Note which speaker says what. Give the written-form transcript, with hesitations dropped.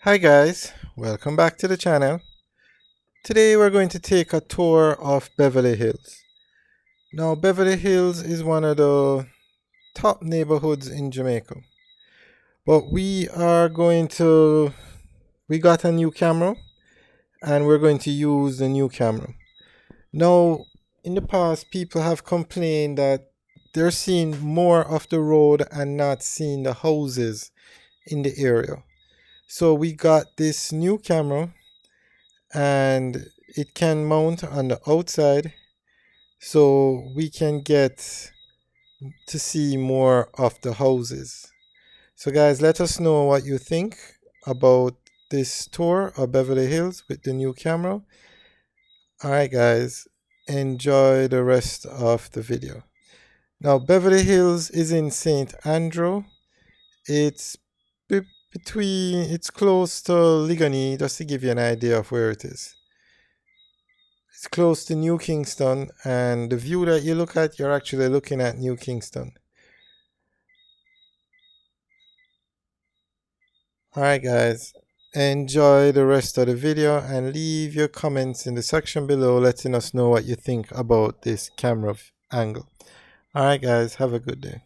Speaker 1: Hi guys, welcome back to the channel. Today we're going to take a tour of Beverly Hills. Now Beverly Hills is one of the top neighborhoods in Jamaica. But we got a new camera and we're going to use the new camera. Now in the past people have complained that they're seeing more of the road and not seeing the houses in the area. So we got this new camera and it can mount on the outside so we can get to see more of the houses. So guys, let us know what you think about this tour of Beverly Hills with the new camera. Alright guys, enjoy the rest of the video. Now Beverly Hills is in St. Andrew. It's it's close to Ligoni, just to give you an idea of where it is. It's close to New Kingston, and the view that you look at, you're actually looking at New Kingston. Alright guys, enjoy the rest of the video and leave your comments in the section below letting us know what you think about this camera angle. Alright guys, have a good day.